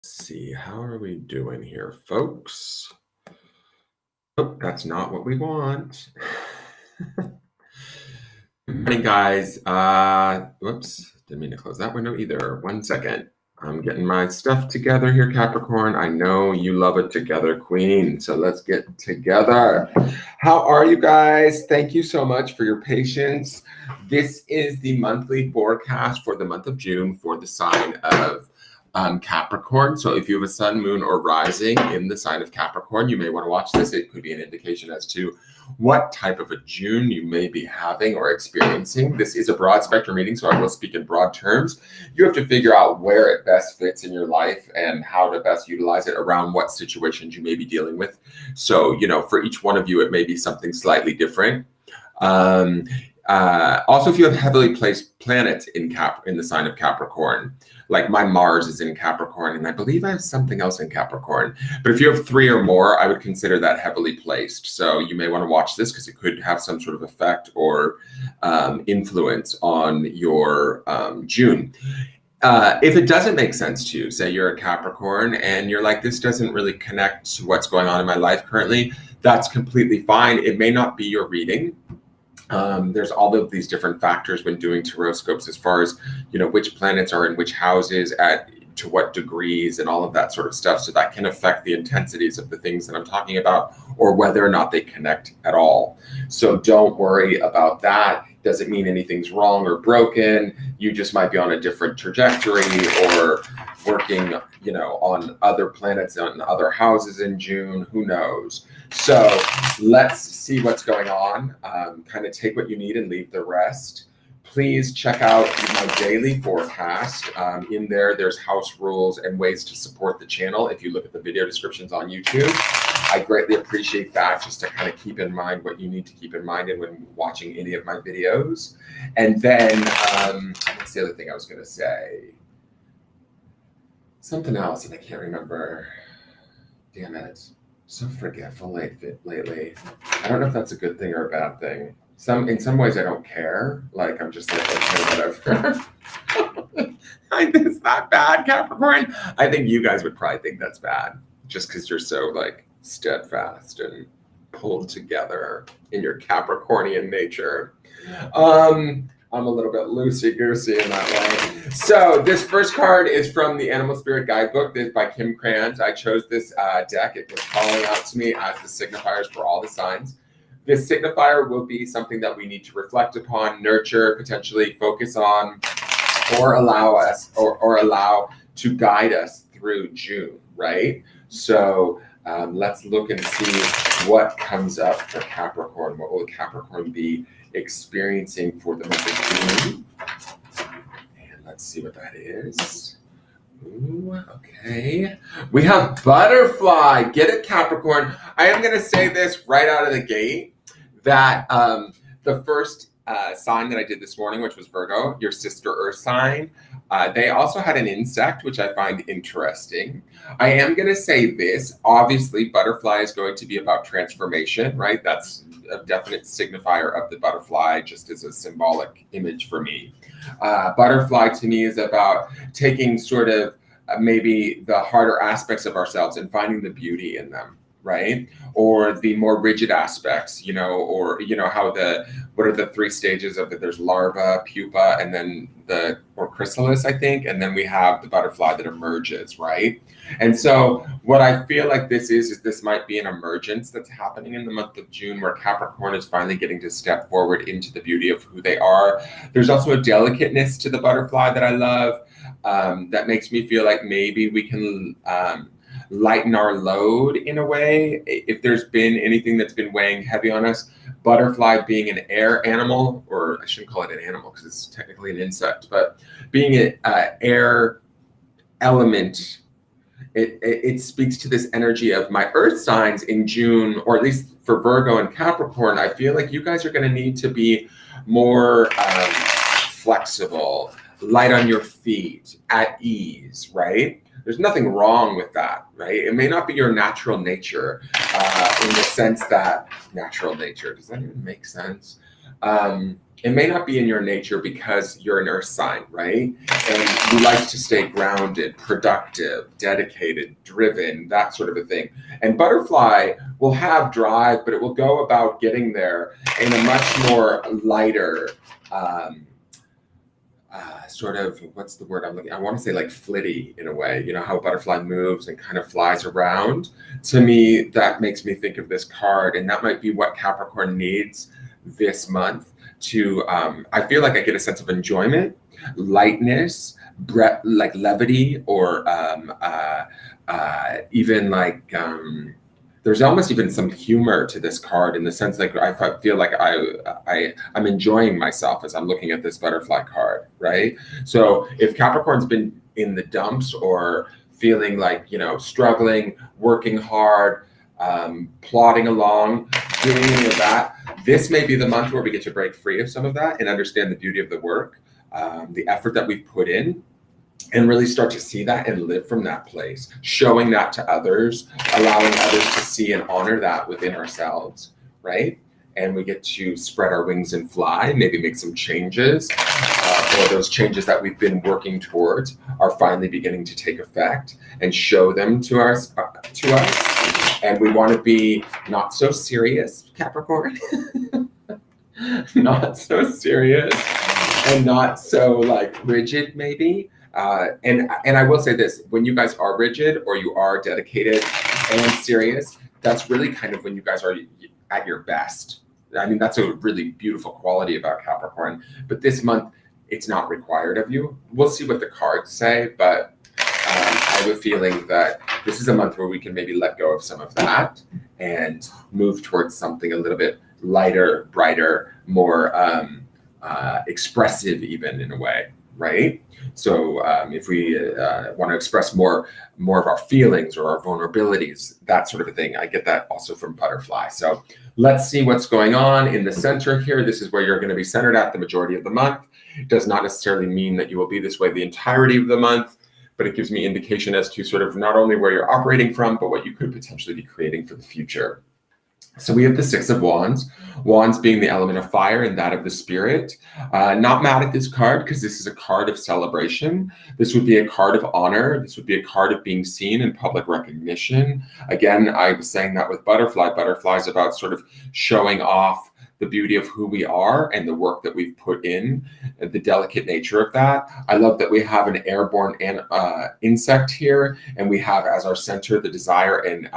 See, how are we doing here, folks? Oh, that's not what we want. Good morning, guys. Whoops, didn't mean to close that window either. 1 second. I'm getting my stuff together here, Capricorn. I know you love it together, Queen. So let's get together. How are you guys? Thank you so much for your patience. This is the monthly forecast for the month of June for the sign of Capricorn. So if you have a sun, moon, or rising in the sign of Capricorn, you may want to watch this. It could be an indication as to what type of a June you may be having or experiencing. This is a broad spectrum reading, so I will speak in broad terms. You have to figure out where it best fits in your life and how to best utilize it around what situations you may be dealing with. So, for each one of you, it may be something slightly different. Also, if you have heavily placed planets in the sign of Capricorn, like my Mars is in Capricorn, and I believe I have something else in Capricorn. But if you have 3 or more, I would consider that heavily placed. So you may want to watch this because it could have some sort of effect or influence on your June. If it doesn't make sense to you, say you're a Capricorn and you're like, this doesn't really connect to what's going on in my life currently, that's completely fine. It may not be your reading. There's all of these different factors when doing tarotscopes as far as, which planets are in which houses to what degrees and all of that sort of stuff. So that can affect the intensities of the things that I'm talking about or whether or not they connect at all. So don't worry about that. Doesn't mean anything's wrong or broken. You just might be on a different trajectory or working, on other planets and other houses in June. Who knows? So let's see what's going on. Kind of take what you need and leave the rest. Please check out my daily forecast. In there's house rules and ways to support the channel. If you look at the video descriptions on YouTube, I greatly appreciate that, just to kind of keep in mind what you need to keep in mind when watching any of my videos. And then, what's the other thing I was going to say? Something else, and I can't remember. Damn it. So forgetful lately. I don't know if that's a good thing or a bad thing. In some ways I don't care. Like I'm just like, okay, whatever. Is that bad, Capricorn? I think you guys would probably think that's bad, just because you're so like steadfast and pulled together in your Capricornian nature. I'm a little bit loosey-goosey in that way. So this first card is from the Animal Spirit Guidebook. This is by Kim Krantz. I chose this deck. It was calling out to me as the signifiers for all the signs. This signifier will be something that we need to reflect upon, nurture, potentially focus on, or allow to guide us through June, right? So let's look and see what comes up for Capricorn. What will Capricorn be experiencing for the month of June? And let's see what that is. Ooh, okay. We have butterfly. Get it, Capricorn. I am going to say this right out of the gate that the first sign that I did this morning, which was Virgo, your sister Earth sign, they also had an insect, which I find interesting. I am going to say this. Obviously, butterfly is going to be about transformation, right? That's a definite signifier of the butterfly, just as a symbolic image for me. Butterfly to me is about taking sort of maybe the harder aspects of ourselves and finding the beauty in them, right? Or the more rigid aspects, or how what are the 3 stages of it? There's larva, pupa, and then or chrysalis, I think, and then we have the butterfly that emerges, right? And so what I feel like this is this might be an emergence that's happening in the month of June, where Capricorn is finally getting to step forward into the beauty of who they are. There's also a delicateness to the butterfly that I love, that makes me feel like maybe we can lighten our load in a way. If there's been anything that's been weighing heavy on us, butterfly being an air animal, or I shouldn't call it an animal because it's technically an insect, but being an air element, it speaks to this energy of my earth signs in June, or at least for Virgo and Capricorn. I feel like you guys are going to need to be more flexible, light on your feet, at ease, right? There's nothing wrong with that, right? It may not be your natural nature, in the sense that natural nature, does that even make sense? It may not be in your nature because you're an earth sign, right? And you like to stay grounded, productive, dedicated, driven, that sort of a thing. And butterfly will have drive, but it will go about getting there in a much more lighter, sort of, what's the word I'm looking, I want to say like flitty in a way, you know, how a butterfly moves and kind of flies around. To me, that makes me think of this card, and that might be what Capricorn needs this month to, I feel like I get a sense of enjoyment, lightness, like levity, or even like, there's almost even some humor to this card in the sense like I feel like I'm enjoying myself as I'm looking at this butterfly card, right? So if Capricorn's been in the dumps or feeling like, you know, struggling, working hard, plodding along, doing any of that, this may be the month where we get to break free of some of that and understand the beauty of the work, the effort that we've put in, and really start to see that and live from that place, showing that to others, allowing others to see and honor that within ourselves, right? And we get to spread our wings and fly, maybe make some changes, or those changes that we've been working towards are finally beginning to take effect, and show them to us. And we want to be not so serious, Capricorn, not so serious, and not so like rigid, maybe. And I will say this, when you guys are rigid or you are dedicated and serious, that's really kind of when you guys are at your best. I mean, that's a really beautiful quality about Capricorn, but this month it's not required of you. We'll see what the cards say, but I have a feeling that this is a month where we can maybe let go of some of that and move towards something a little bit lighter, brighter, more expressive even in a way, right? So if we want to express more of our feelings or our vulnerabilities, that sort of a thing, I get that also from butterfly. So let's see what's going on in the center here. This is where you're going to be centered at the majority of the month. It does not necessarily mean that you will be this way the entirety of the month, but it gives me indication as to sort of not only where you're operating from, but what you could potentially be creating for the future. So we have the Six of Wands, Wands being the element of fire and that of the spirit. Not mad at this card because this is a card of celebration. This would be a card of honor. This would be a card of being seen in public recognition. Again, I was saying that with butterfly. Butterfly is about sort of showing off the beauty of who we are and the work that we've put in, the delicate nature of that. I love that we have an airborne insect here, and we have as our center the desire and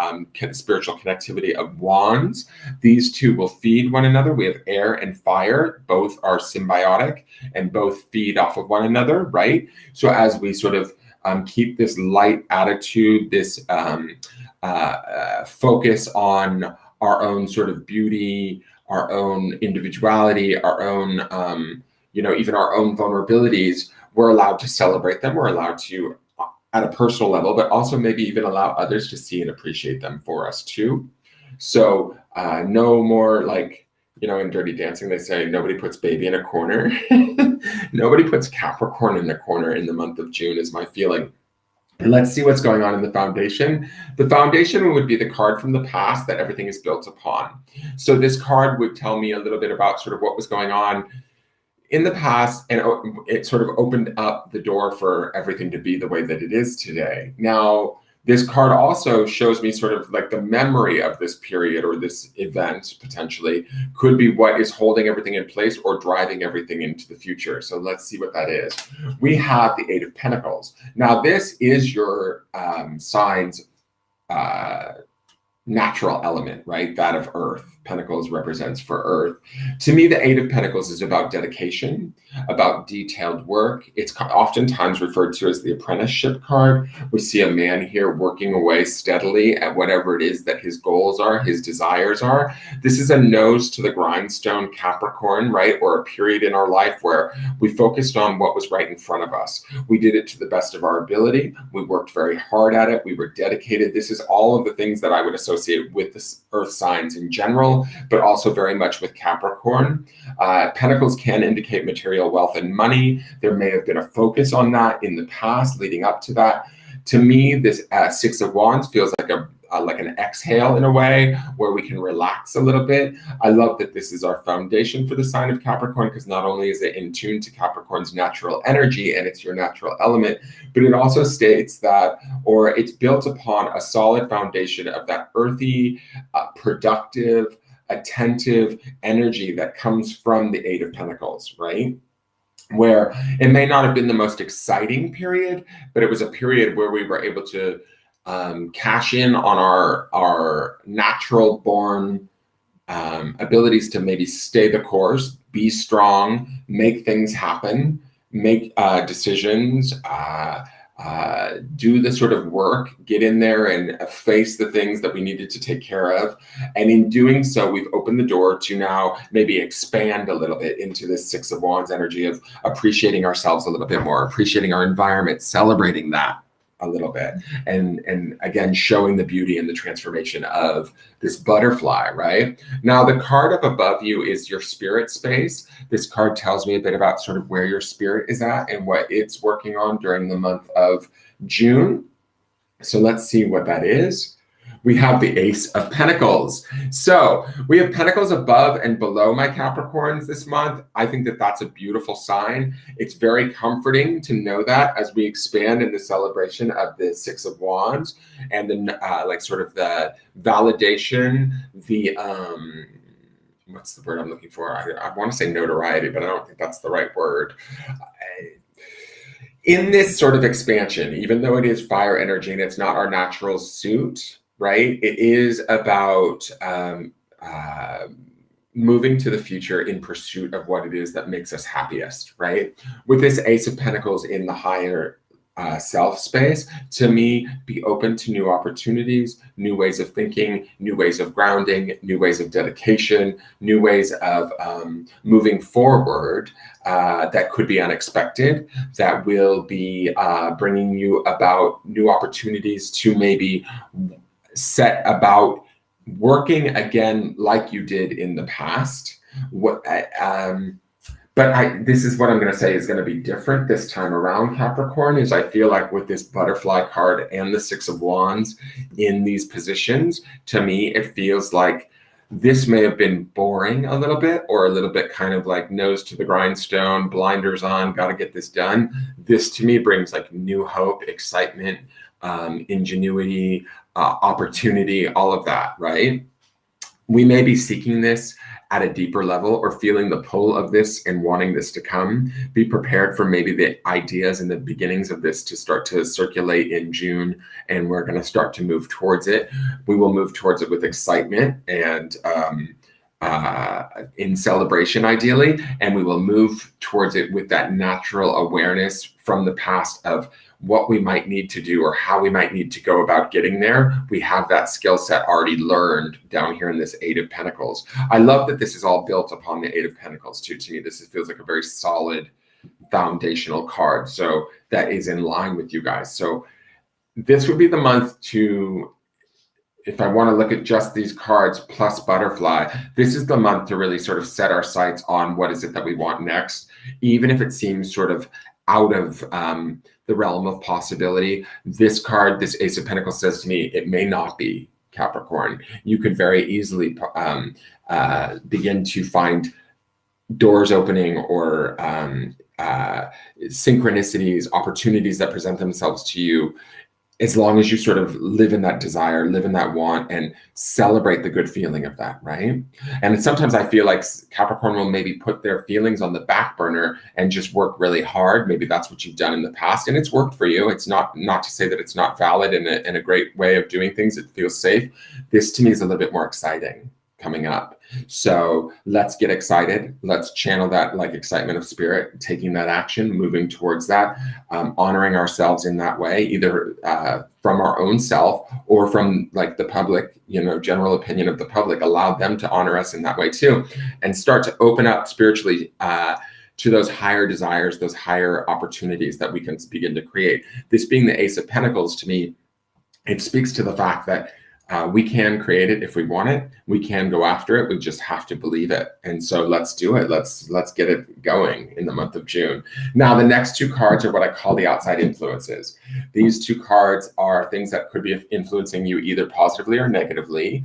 spiritual connectivity of wands. These two will feed one another. We have air and fire, both are symbiotic and both feed off of one another, right? So as we sort of keep this light attitude, this focus on our own sort of beauty, our own individuality, our own, even our own vulnerabilities, we're allowed to celebrate them. We're allowed to, at a personal level, but also maybe even allow others to see and appreciate them for us too. So no more like, in Dirty Dancing, they say nobody puts baby in a corner. Nobody puts Capricorn in the corner in the month of June is my feeling. And let's see what's going on in the foundation. The foundation would be the card from the past that everything is built upon. So this card would tell me a little bit about sort of what was going on in the past, and it sort of opened up the door for everything to be the way that it is today. Now, this card also shows me sort of like the memory of this period or this event potentially could be what is holding everything in place or driving everything into the future. So let's see what that is. We have the Eight of Pentacles. Now this is your sign's natural element, right? That of earth. Pentacles represents for earth. To me, the Eight of Pentacles is about dedication, about detailed work. It's oftentimes referred to as the apprenticeship card. We see a man here working away steadily at whatever it is that his goals are, his desires are. This is a nose to the grindstone Capricorn, right? Or a period in our life where we focused on what was right in front of us. We did it to the best of our ability. We worked very hard at it. We were dedicated. This is all of the things that I would associate with the earth signs in general, but also very much with Capricorn. Pentacles can indicate material wealth and money. There may have been a focus on that in the past leading up to that. To me, this Six of Wands feels like a like an exhale in a way where we can relax a little bit. I love that this is our foundation for the sign of Capricorn, because not only is it in tune to Capricorn's natural energy and it's your natural element, but it also states that, or it's built upon a solid foundation of that earthy, productive, attentive energy that comes from the Eight of Pentacles, right? Where it may not have been the most exciting period, but it was a period where we were able to cash in on our natural born abilities to maybe stay the course, be strong, make things happen, make decisions, do the sort of work, get in there and face the things that we needed to take care of. And in doing so, we've opened the door to now maybe expand a little bit into this Six of Wands energy of appreciating ourselves a little bit more, appreciating our environment, celebrating that a little bit, and again showing the beauty and the transformation of this butterfly. Right now, the card up above you is your spirit space. This card tells me a bit about sort of where your spirit is at and what it's working on during the month of June. So let's see what that is. We have the Ace of Pentacles. So we have Pentacles above and below my Capricorns this month. I think that that's a beautiful sign. It's very comforting to know that as we expand in the celebration of the Six of Wands and then like sort of the validation, the what's the word I'm looking for? I want to say notoriety, but I don't think that's the right word. In this sort of expansion, even though it is fire energy and it's not our natural suit, right? It is about moving to the future in pursuit of what it is that makes us happiest, right? With this Ace of Pentacles in the higher self space, to me, be open to new opportunities, new ways of thinking, new ways of grounding, new ways of dedication, new ways of moving forward that could be unexpected, that will be bringing you about new opportunities to maybe set about working again like you did in the past. This is what I'm going to say is going to be different this time around, Capricorn, is I feel like with this butterfly card and the Six of Wands in these positions, to me, it feels like this may have been boring a little bit, or a little bit kind of like nose to the grindstone, blinders on, got to get this done. This to me brings like new hope, excitement, ingenuity, opportunity, all of that, right? We may be seeking this at a deeper level or feeling the pull of this and wanting this to come. Be prepared for maybe the ideas and the beginnings of this to start to circulate in June, and we're going to start to move towards it. We will move towards it with excitement and in celebration, ideally, and we will move towards it with that natural awareness from the past of what we might need to do or how we might need to go about getting there. We have that skill set already learned down here in this Eight of Pentacles. I love that this is all built upon the Eight of Pentacles too. To me, this feels like a very solid foundational card. So that is in line with you guys. So this would be the month to, if I want to look at just these cards plus butterfly, this is the month to really sort of set our sights on what is it that we want next, even if it seems sort of out of the realm of possibility. This card, this Ace of Pentacles, says to me, it may not be, Capricorn. You could very easily begin to find doors opening or synchronicities, opportunities that present themselves to you, as long as you sort of live in that desire, live in that want, and celebrate the good feeling of that, right? And sometimes I feel like Capricorn will maybe put their feelings on the back burner and just work really hard. Maybe that's what you've done in the past, and it's worked for you. It's not to say that it's not valid and a great way of doing things. It feels safe. This to me is a little bit more exciting coming up. So let's get excited. Let's channel that like excitement of spirit, taking that action, moving towards that, honoring ourselves in that way, either from our own self or from like the public, general opinion of the public. Allow them to honor us in that way too, and start to open up spiritually to those higher desires, those higher opportunities that we can begin to create. This being the Ace of Pentacles, to me, it speaks to the fact that We can create it if we want it. We can go after it. We just have to believe it. And so let's do it. Let's get it going in the month of June. Now, the next two cards are what I call the outside influences. These two cards are things that could be influencing you either positively or negatively.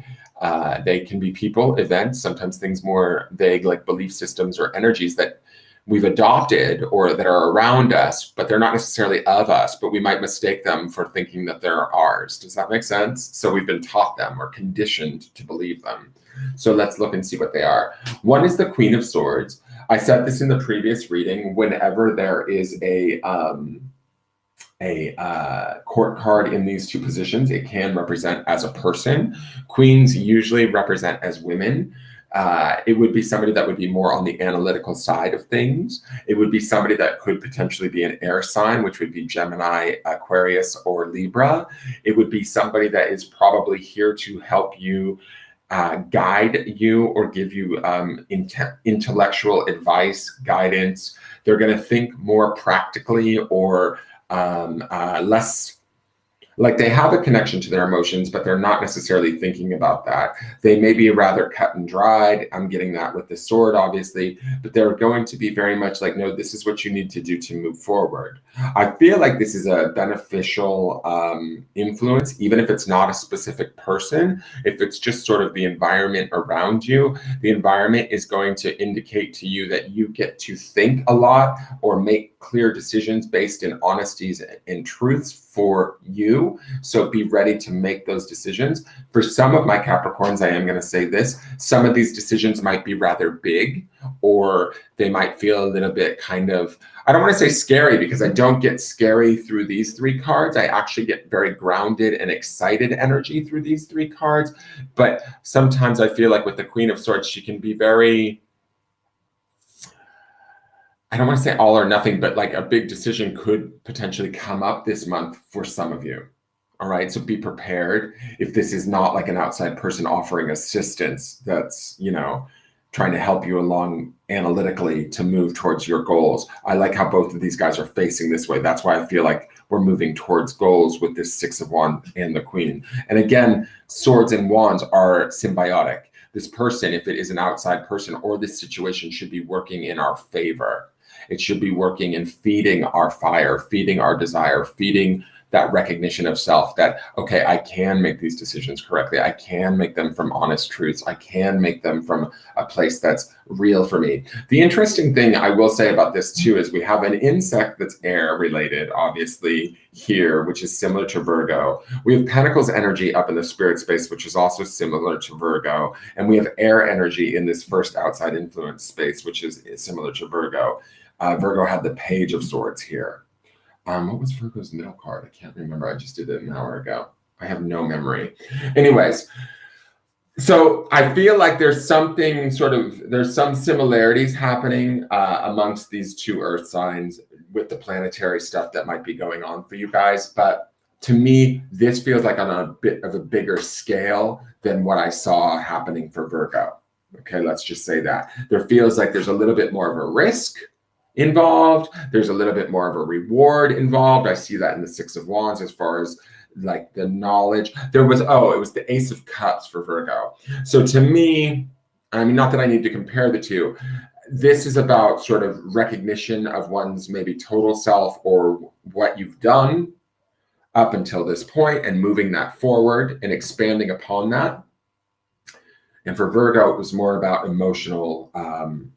They can be people, events, sometimes things more vague like belief systems or energies that we've adopted or that are around us, but they're not necessarily of us, but we might mistake them for thinking that they're ours. Does that make sense? So we've been taught them or conditioned to believe them. So let's look and see what they are. One is the Queen of Swords. I said this in the previous reading. Whenever there is a court card in these two positions, it can represent as a person. Queens usually represent as women. It would be somebody that would be more on the analytical side of things. It would be somebody that could potentially be an air sign, which would be Gemini, Aquarius, or Libra. It would be somebody that is probably here to help you, guide you, or give you intellectual advice, guidance. They're going to think more practically or less. Like they have a connection to their emotions, but they're not necessarily thinking about that. They may be rather cut and dried. I'm getting that with the sword, obviously, but they're going to be very much like, no, this is what you need to do to move forward. I feel like this is a beneficial influence, even if it's not a specific person. If it's just sort of the environment around you, the environment is going to indicate to you that you get to think a lot or make clear decisions based in honesties and truths for you. So be ready to make those decisions. For some of my Capricorns, I am going to say this, some of these decisions might be rather big, or they might feel a little bit kind of, I don't want to say scary because I don't get scary through these three cards. I actually get very grounded and excited energy through these three cards. But sometimes I feel like with the Queen of Swords, she can be very, I don't want to say all or nothing, but like a big decision could potentially come up this month for some of you. All right. So be prepared. If this is not like an outside person offering assistance that's, you know, trying to help you along analytically to move towards your goals. I like how both of these guys are facing this way. That's why I feel like we're moving towards goals with this Six of Wands and the Queen. And again, swords and wands are symbiotic. This person, if it is an outside person or this situation, should be working in our favor. It should be working and feeding our fire, feeding our desire, feeding that recognition of self that, okay, I can make these decisions correctly. I can make them from honest truths. I can make them from a place that's real for me. The interesting thing I will say about this too is we have an insect that's air related, obviously here, which is similar to Virgo. We have Pentacles energy up in the spirit space, which is also similar to Virgo. And we have air energy in this first outside influence space, which is similar to Virgo. Virgo had the Page of Swords here. What was Virgo's middle card? I can't remember. I just did it an hour ago. I have no memory. Anyways, so I feel like there's something there's some similarities happening amongst these two earth signs with the planetary stuff that might be going on for you guys. But to me, this feels like on a bit of a bigger scale than what I saw happening for Virgo. Okay, let's just say that. There feels like there's a little bit more of a risk involved. There's a little bit more of a reward involved. I see that in the Six of Wands as far as like the knowledge. There was, it was the Ace of Cups for Virgo. So to me, I mean, not that I need to compare the two. This is about sort of recognition of one's maybe total self or what you've done up until this point and moving that forward and expanding upon that. And for Virgo, it was more about emotional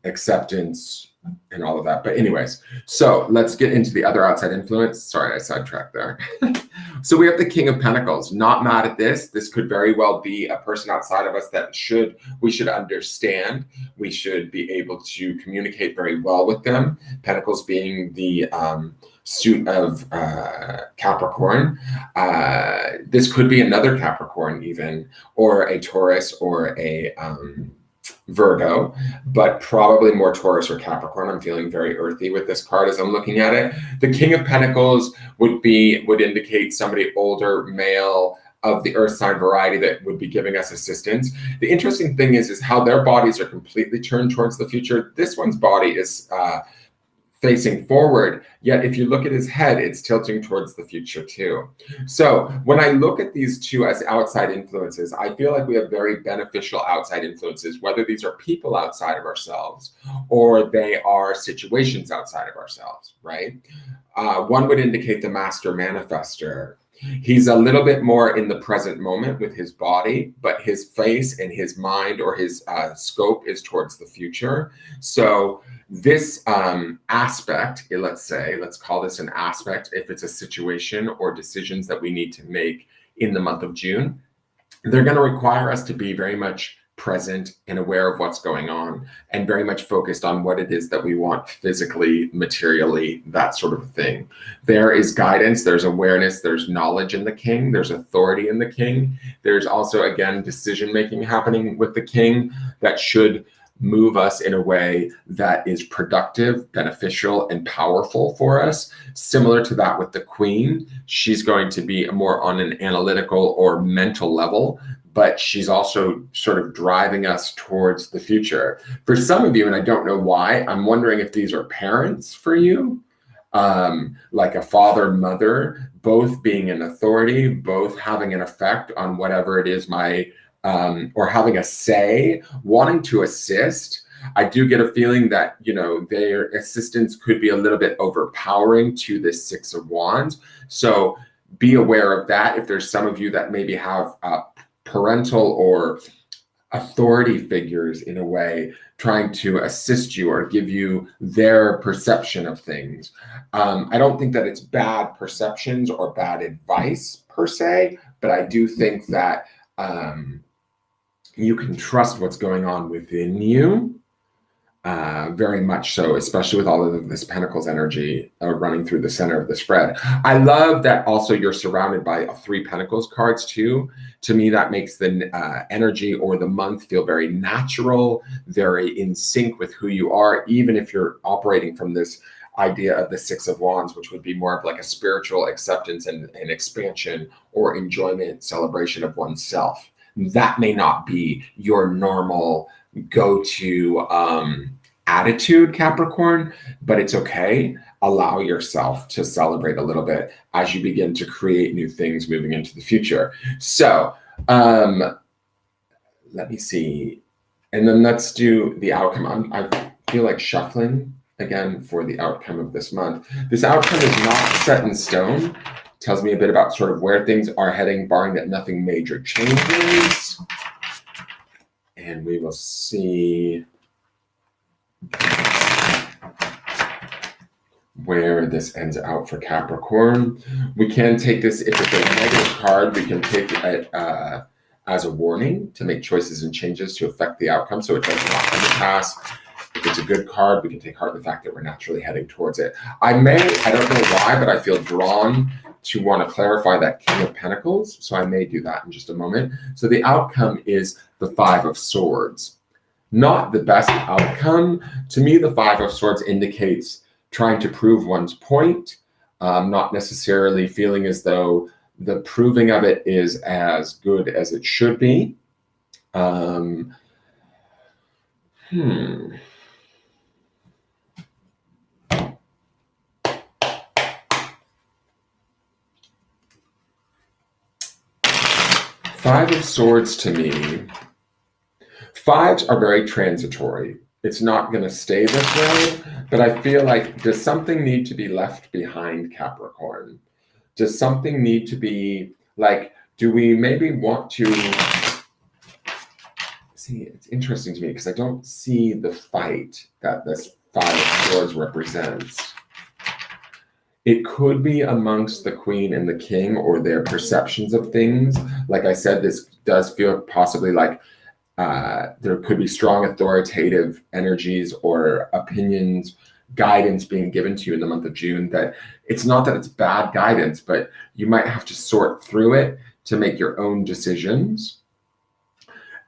acceptance and all of that. But anyways, so let's get into the other outside influence. Sorry, I sidetracked there. So we have the King of Pentacles. Not mad at this. This could very well be a person outside of us that we should understand. We should be able to communicate very well with them. Pentacles being the suit of Capricorn. This could be another Capricorn even, or a Taurus or a Virgo, but probably more Taurus or Capricorn. I'm feeling very earthy with this card as I'm looking at it. The King of Pentacles would indicate somebody older, male, of the earth sign variety that would be giving us assistance. The interesting thing is how their bodies are completely turned towards the future. This one's body is facing forward. Yet if you look at his head, it's tilting towards the future too. So when I look at these two as outside influences, I feel like we have very beneficial outside influences, whether these are people outside of ourselves or they are situations outside of ourselves, right? One would indicate the master manifester. He's a little bit more in the present moment with his body, but his face and his mind or his scope is towards the future. So this aspect, let's call this an aspect, if it's a situation or decisions that we need to make in the month of June, they're going to require us to be very much present and aware of what's going on and very much focused on what it is that we want physically, materially, that sort of thing. There is guidance, there's awareness, there's knowledge in the king, there's authority in the king. There's also, again, decision-making happening with the king that should move us in a way that is productive, beneficial, and powerful for us. Similar to that with the queen, she's going to be more on an analytical or mental level, but she's also sort of driving us towards the future. For some of you, and I don't know why, I'm wondering if these are parents for you, like a father, mother, both being an authority, both having an effect on whatever it is or having a say, wanting to assist. I do get a feeling that, their assistance could be a little bit overpowering to this Six of Wands. So be aware of that. If there's some of you that maybe have parental or authority figures in a way trying to assist you or give you their perception of things. I don't think that it's bad perceptions or bad advice per se, but I do think that you can trust what's going on within you. Very much so, especially with all of this Pentacles energy running through the center of the spread. I love that also you're surrounded by 3 Pentacles cards too. To me, that makes the energy or the month feel very natural, very in sync with who you are, even if you're operating from this idea of the Six of Wands, which would be more of like a spiritual acceptance and expansion or enjoyment, celebration of oneself. That may not be your normal go-to attitude, Capricorn, but it's okay. Allow yourself to celebrate a little bit as you begin to create new things moving into the future. So let me see. And then let's do the outcome. I feel like shuffling again for the outcome of this month. This outcome is not set in stone. Tells me a bit about sort of where things are heading, barring that nothing major changes. And we will see where this ends out for Capricorn. We can take this, if it's a negative card, we can take it as a warning to make choices and changes to affect the outcome so it does not come to pass. If it's a good card, we can take heart in the fact that we're naturally heading towards it. I don't know why, but I feel drawn to want to clarify that King of Pentacles. So I may do that in just a moment. So the outcome is the Five of Swords. Not the best outcome. To me, the Five of Swords indicates trying to prove one's point, not necessarily feeling as though the proving of it is as good as it should be. Five of Swords to me, fives are very transitory. It's not going to stay this way, but I feel like, does something need to be left behind, Capricorn? Does something need to be, like, do we maybe want to, see, it's interesting to me because I don't see the fight that this Five of Swords represents. It could be amongst the Queen and the King or their perceptions of things. Like I said, this does feel possibly like there could be strong authoritative energies or opinions, guidance being given to you in the month of June, that it's not that it's bad guidance, but you might have to sort through it to make your own decisions.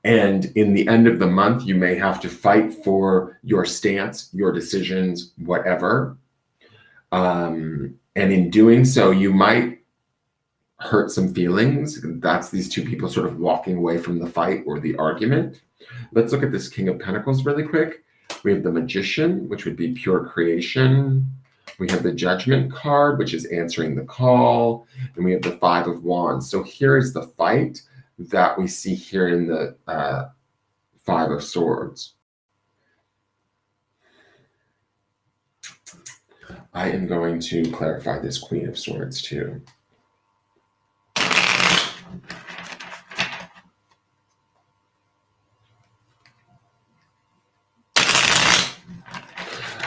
And in the end of the month, you may have to fight for your stance, your decisions, whatever. And in doing so, you might hurt some feelings. That's these two people sort of walking away from the fight or the argument. Let's look at this King of Pentacles really quick. We have the Magician, which would be pure creation. We have the Judgment card, which is answering the call. And we have the Five of Wands. So here is the fight that we see here in the Five of Swords. I am going to clarify this Queen of Swords too.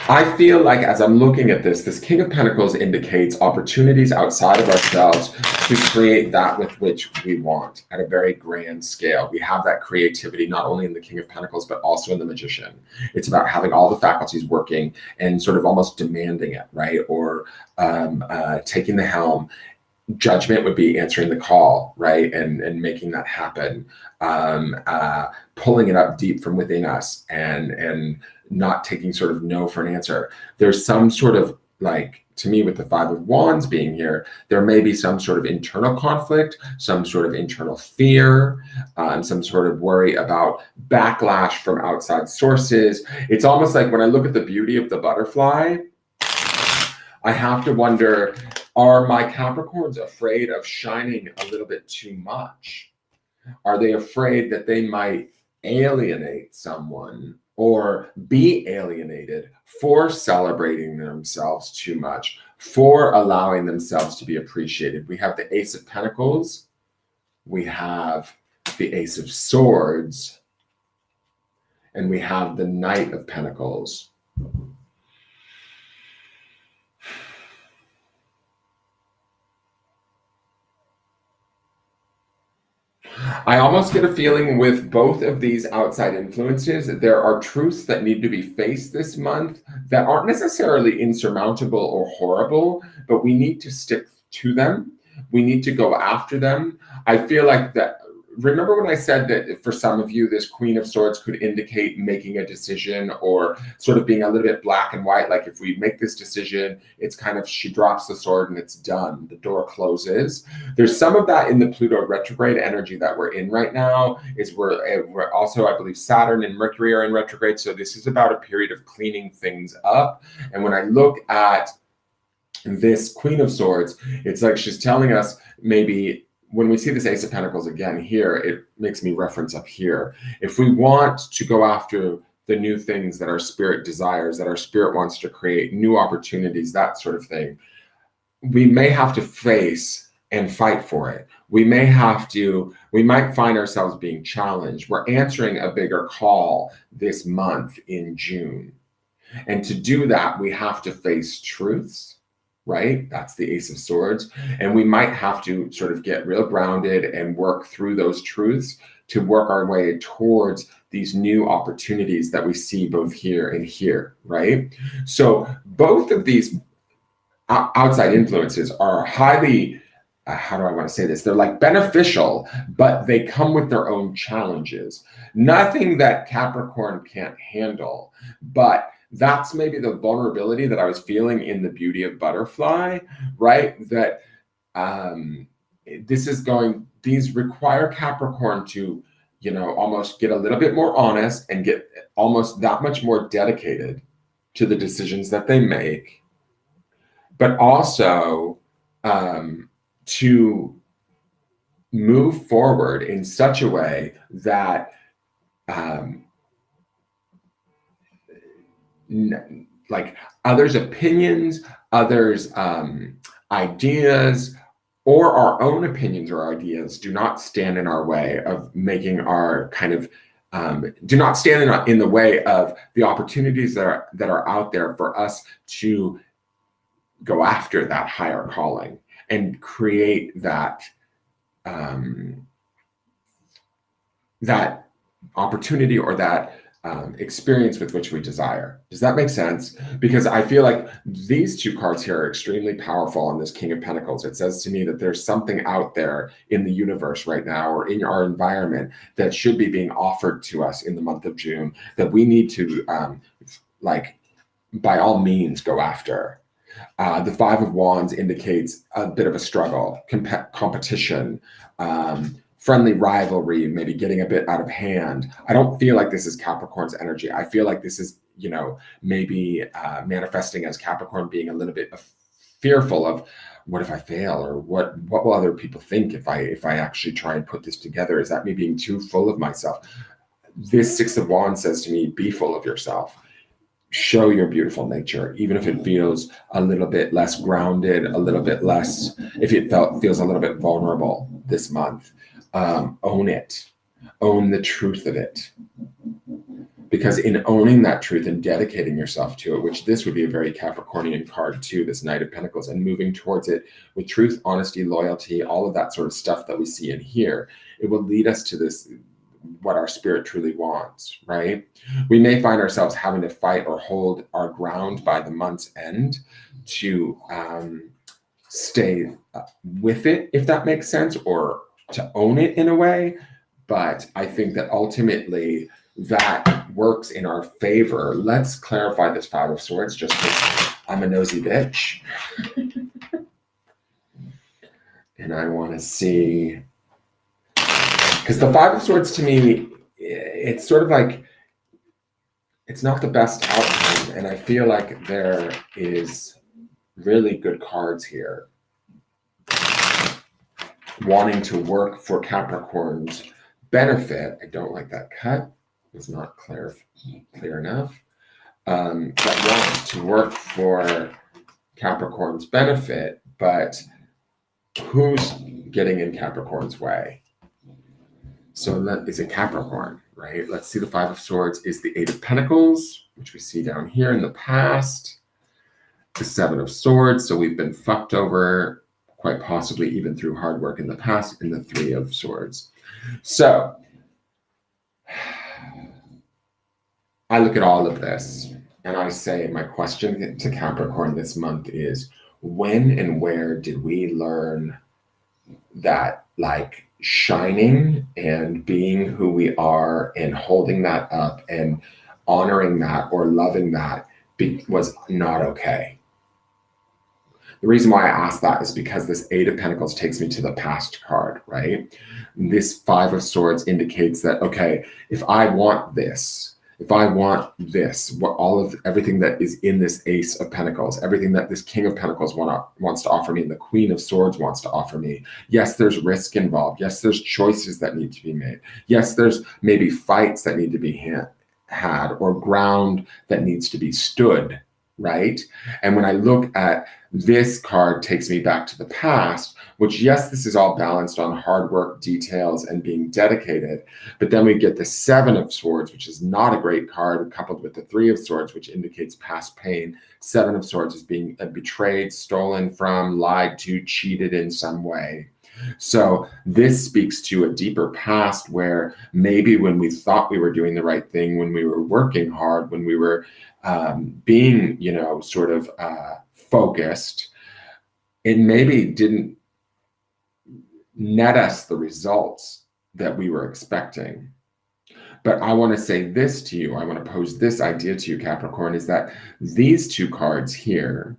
I feel like as I'm looking at this King of Pentacles indicates opportunities outside of ourselves to create that with which we want at a very grand scale. We have that creativity not only in the King of Pentacles, but also in the Magician. It's about having all the faculties working and sort of almost demanding it, right? Or taking the helm. Judgment would be answering the call, right? And making that happen. Pulling it up deep from within us and not taking sort of no for an answer. There's some sort of, like, to me, with the Five of Wands being here, there may be some sort of internal conflict, some sort of internal fear, some sort of worry about backlash from outside sources. It's almost like when I look at the beauty of the butterfly, I have to wonder, are my Capricorns afraid of shining a little bit too much? Are they afraid that they might alienate someone or be alienated for celebrating themselves too much, for allowing themselves to be appreciated? We have the Ace of Pentacles. We have the Ace of Swords. And we have the Knight of Pentacles. I almost get a feeling with both of these outside influences, there are truths that need to be faced this month that aren't necessarily insurmountable or horrible, but we need to stick to them. We need to go after them. I feel like that. Remember when I said that for some of you, this Queen of Swords could indicate making a decision or sort of being a little bit black and white. Like if we make this decision, it's kind of, she drops the sword and it's done. The door closes. There's some of that in the Pluto retrograde energy that we're in right now. We're also, I believe, Saturn and Mercury are in retrograde. So this is about a period of cleaning things up. And when I look at this Queen of Swords, it's like she's telling us, maybe when we see this Ace of Pentacles again here, it makes me reference up here. If we want to go after the new things that our spirit desires, that our spirit wants to create, new opportunities, that sort of thing, we may have to face and fight for it. We might find ourselves being challenged. We're answering a bigger call this month in June. And to do that, we have to face truths. Right? That's the Ace of Swords. And we might have to sort of get real grounded and work through those truths to work our way towards these new opportunities that we see both here and here, right? So both of these outside influences are highly, how do I want to say this? They're like beneficial, but they come with their own challenges. Nothing that Capricorn can't handle, but that's maybe the vulnerability that I was feeling in the beauty of butterfly, right? That these require Capricorn to, almost get a little bit more honest and get almost that much more dedicated to the decisions that they make, but also to move forward in such a way that like others' opinions, others' ideas, or our own opinions or ideas do not stand in our way of making our kind of do not stand in the way of the opportunities that are out there for us to go after that higher calling and create that that opportunity or that experience with which we desire. Does that make sense? Because I feel like these two cards here are extremely powerful on this King of Pentacles. It says to me that there's something out there in the universe right now or in our environment that should be being offered to us in the month of June that we need to, by all means, go after. The Five of Wands indicates a bit of a struggle, competition, friendly rivalry, maybe getting a bit out of hand. I don't feel like this is Capricorn's energy. I feel like this is, maybe manifesting as Capricorn being a little bit fearful of, what if I fail, or what will other people think if I actually try and put this together? Is that me being too full of myself? This Six of Wands says to me, be full of yourself. Show your beautiful nature, even if it feels a little bit less grounded, a little bit less, if it feels a little bit vulnerable this month. Own it. Own the truth of it. Because in owning that truth and dedicating yourself to it, which this would be a very Capricornian card too, this Knight of Pentacles, and moving towards it with truth, honesty, loyalty, all of that sort of stuff that we see in here, it will lead us to this, what our spirit truly wants, right? We may find ourselves having to fight or hold our ground by the month's end to stay with it, if that makes sense, or to own it in a way. But I think that ultimately that works in our favor. Let's clarify this Five of Swords, just because I'm a nosy bitch. And I want to see, because the Five of Swords to me, it's sort of like, it's not the best outcome. And I feel like there is really good cards here. Wanting to work for Capricorn's benefit. I don't like that cut. It's not clear enough. But want to work for Capricorn's benefit, but who's getting in Capricorn's way? So that is a Capricorn, right? Let's see, the Five of Swords is the Eight of Pentacles, which we see down here in the past. The Seven of Swords, so we've been fucked over, quite possibly even through hard work in the past, in the Three of Swords. So I look at all of this and I say, my question to Capricorn this month is, when and where did we learn that, like, shining and being who we are and holding that up and honoring that or loving that was not okay? The reason why I ask that is because this Eight of Pentacles takes me to the past card, right? This Five of Swords indicates that, okay, if I want this, everything that is in this Ace of Pentacles, everything that this King of Pentacles wants to offer me, and the Queen of Swords wants to offer me. Yes, there's risk involved. Yes, there's choices that need to be made. Yes, there's maybe fights that need to be had, or ground that needs to be stood, right? And when I look at this card, takes me back to the past, which, yes, this is all balanced on hard work, details, and being dedicated. But then we get the Seven of Swords, which is not a great card, coupled with the Three of Swords, which indicates past pain. Seven of Swords is being betrayed, stolen from, lied to, cheated in some way. So this speaks to a deeper past where maybe when we thought we were doing the right thing, when we were working hard, when we were being, focused, it maybe didn't net us the results that we were expecting. But I want to say this to you. I want to pose this idea to you, Capricorn, is that these two cards here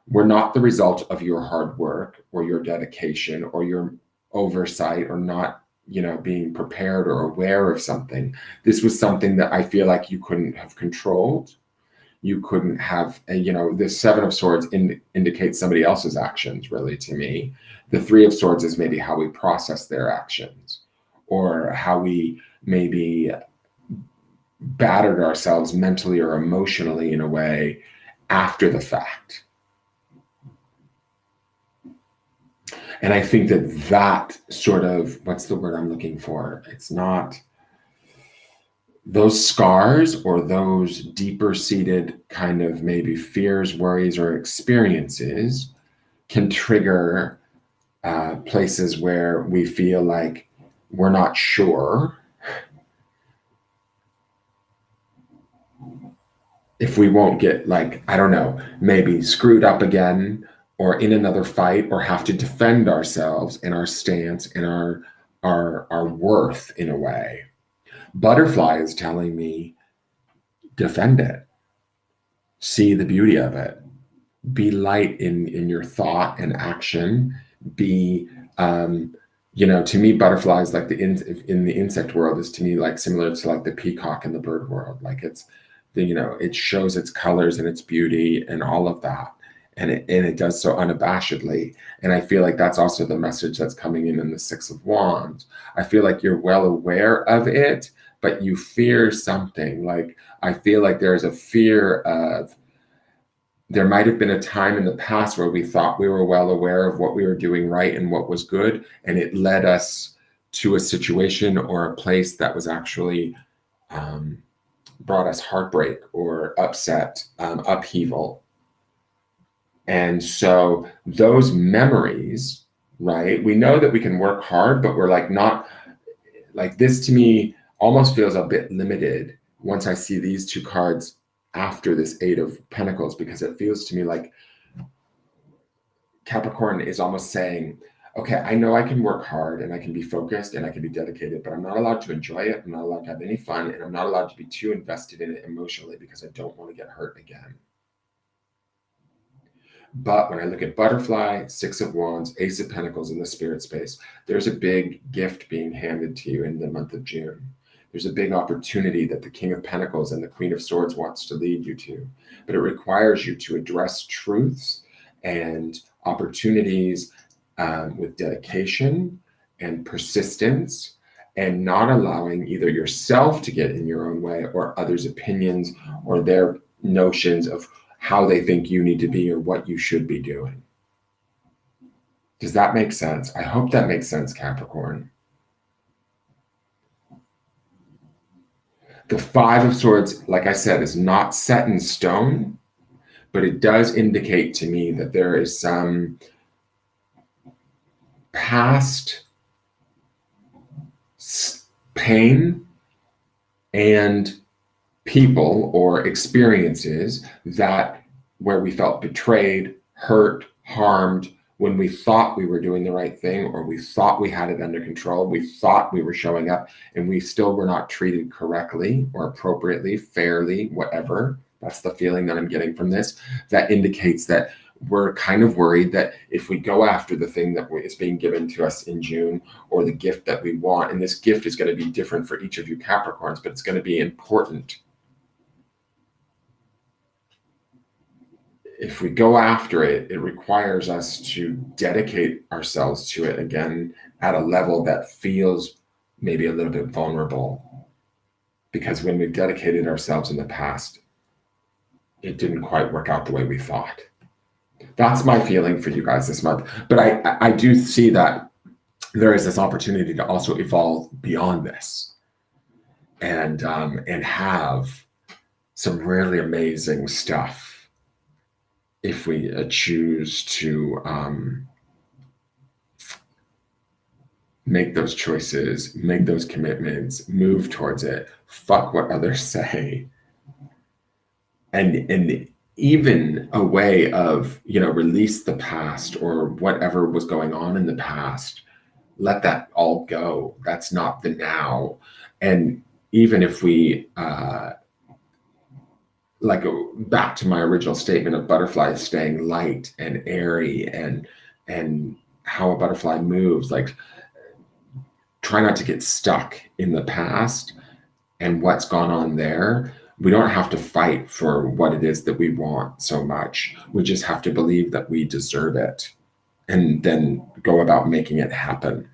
were not the result of your hard work or your dedication or your oversight or not, being prepared or aware of something. This was something that I feel like you couldn't have controlled. You couldn't have, this Seven of Swords indicates somebody else's actions, really, to me. The Three of Swords is maybe how we process their actions, or how we maybe battered ourselves mentally or emotionally in a way after the fact. And I think that sort of, what's the word I'm looking for? It's not those scars or those deeper seated kind of maybe fears, worries, or experiences can trigger places where we feel like we're not sure if we won't get, maybe screwed up again, or in another fight, or have to defend ourselves and our stance and our worth in a way. Butterfly is telling me, defend it. See the beauty of it. Be light in your thought and action. Be, to me, butterflies, like in the insect world, is to me like similar to like the peacock in the bird world. Like it's it shows its colors and its beauty and all of that, and it does so unabashedly. And I feel like that's also the message that's coming in the Six of Wands. I feel like you're well aware of it, but you fear something. Like I feel like there's a fear of, there might have been a time in the past where we thought we were well aware of what we were doing right and what was good, and it led us to a situation or a place that was actually brought us heartbreak or upset, upheaval. And so those memories, right? We know that we can work hard, but we're like not, like this to me almost feels a bit limited once I see these two cards after this Eight of Pentacles, because it feels to me like Capricorn is almost saying, okay, I know I can work hard and I can be focused and I can be dedicated, but I'm not allowed to enjoy it. I'm not allowed to have any fun, and I'm not allowed to be too invested in it emotionally because I don't want to get hurt again. But when I look at Butterfly, Six of Wands, Ace of Pentacles in the spirit space, there's a big gift being handed to you in the month of June. There's a big opportunity that the King of Pentacles and the Queen of Swords wants to lead you to, but it requires you to address truths and opportunities with dedication and persistence, and not allowing either yourself to get in your own way or others' opinions or their notions of how they think you need to be or what you should be doing. Does that make sense? I hope that makes sense, Capricorn. The Five of Swords, like I said, is not set in stone, but it does indicate to me that there is some past pain and people or experiences that where we felt betrayed, hurt, harmed, when we thought we were doing the right thing, or we thought we had it under control, we thought we were showing up, and we still were not treated correctly or appropriately, fairly, whatever. That's the feeling that I'm getting from this. That indicates that we're kind of worried that if we go after the thing that is being given to us in June, or the gift that we want, and this gift is going to be different for each of you Capricorns, but it's going to be important. If we go after it, it requires us to dedicate ourselves to it again at a level that feels maybe a little bit vulnerable. Because when we've dedicated ourselves in the past, it didn't quite work out the way we thought. That's my feeling for you guys this month. But I do see that there is this opportunity to also evolve beyond this and have some really amazing stuff if we choose to make those choices, make those commitments, move towards it, fuck what others say. And even a way of, release the past or whatever was going on in the past, let that all go. That's not the now. And even if we, like back to my original statement of butterflies staying light and airy and how a butterfly moves, like try not to get stuck in the past and what's gone on there. We don't have to fight for what it is that we want so much. We just have to believe that we deserve it and then go about making it happen.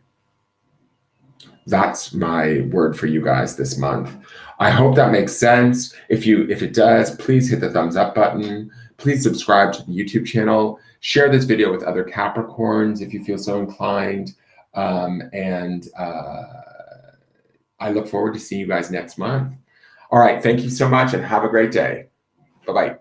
That's my word for you guys this month. I hope that makes sense. If it does, please hit the thumbs up button. Please subscribe to the YouTube channel. Share this video with other Capricorns if you feel so inclined. I look forward to seeing you guys next month. All right, thank you so much and have a great day. Bye-bye.